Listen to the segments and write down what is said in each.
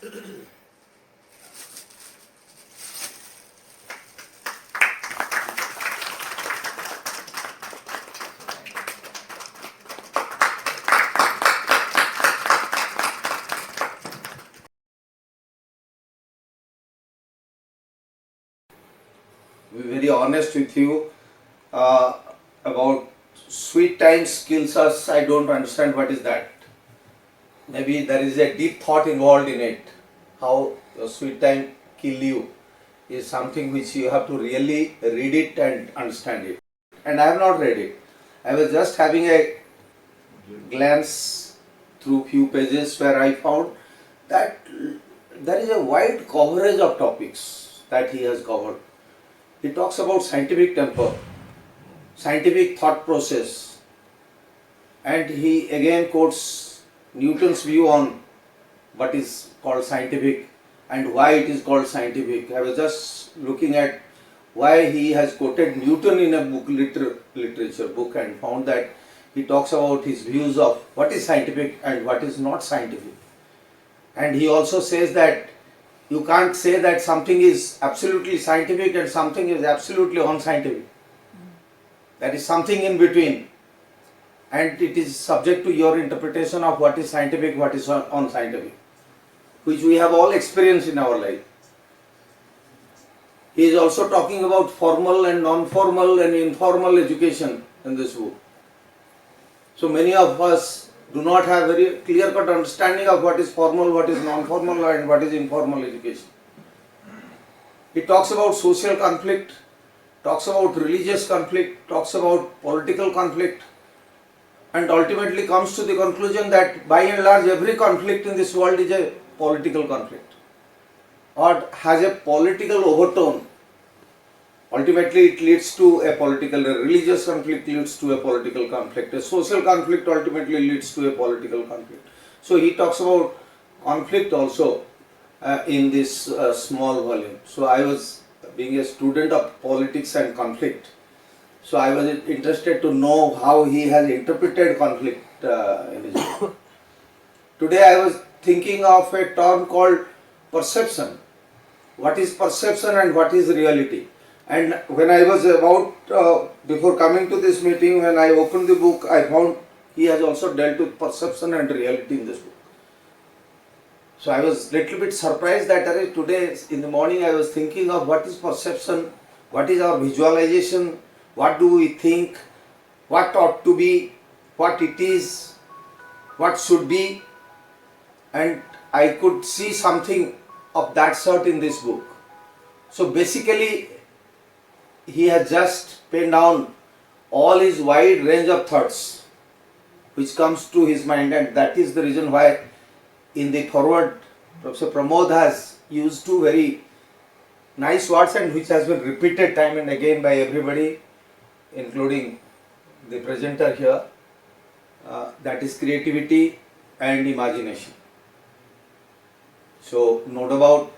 Be very honest with you about sweet times kills us. I don't understand what is that. Maybe there is a deep thought involved in it. How the sweet time kill you is something which you have to really read it and understand it. And I have not read it. I was just having a glance through few pages where I found that there is a wide coverage of topics that he has covered. He talks about scientific temper, scientific thought process, and he again quotes Newton's view on what is called scientific and why it is called scientific. I was just looking at why he has quoted Newton in a book, literature book, and found that he talks about his views of what is scientific and what is not scientific. And he also says that you can't say that something is absolutely scientific and something is absolutely unscientific. That is something in between, and it is subject to your interpretation of what is scientific, what is unscientific, which we have all experienced in our life. He is also talking about formal and non-formal and informal education in this book. So many of us do not have very clear-cut understanding of what is formal, what is non-formal, and what is informal education. He talks about social conflict, talks about religious conflict, talks about political conflict, and ultimately comes to the conclusion that by and large every conflict in this world is a political conflict or has a political overtone. Ultimately it leads to a religious conflict leads to a political conflict, a social conflict ultimately leads to a political conflict. So he talks about conflict also in this small volume. So I was, being a student of politics and conflict, so I was interested to know how he has interpreted conflict in his book. Today I was thinking of a term called perception. What is perception and what is reality? And when I was before coming to this meeting, when I opened the book, I found he has also dealt with perception and reality in this book. So I was little bit surprised that today in the morning I was thinking of what is perception, what is our visualization, what do we think, what ought to be, what it is, what should be, and I could see something of that sort in this book. So basically he has just penned down all his wide range of thoughts which comes to his mind, and that is the reason why in the foreword Professor Pramod has used two very nice words and which has been repeated time and again by everybody, including the presenter here, that is creativity and imagination. So no doubt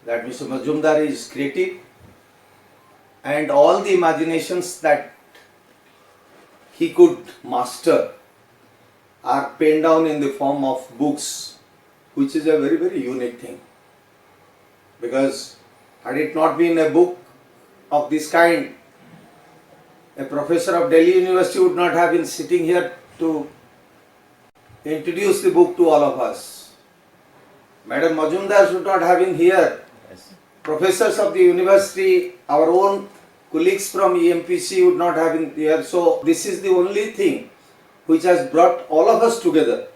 that Mr. Majumdar is creative, and all the imaginations that he could master are penned down in the form of books, which is a very, very unique thing. Because had it not been a book of this kind, a professor of Delhi University would not have been sitting here to introduce the book to all of us. Madam Majumdar should not have been here. Yes. Professors of the university, our own colleagues from EMPC would not have been here. So this is the only thing which has brought all of us together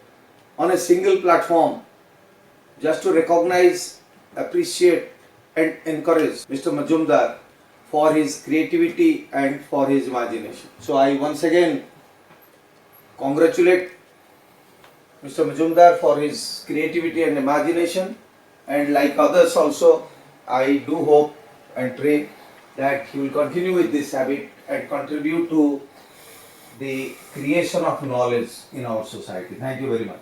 on a single platform just to recognize, appreciate and encourage Mr. Majumdar for his creativity and for his imagination. So I once again congratulate Mr. Majumdar for his creativity and imagination, and like others also, I do hope and pray that he will continue with this habit and contribute to the creation of knowledge in our society. Thank you very much.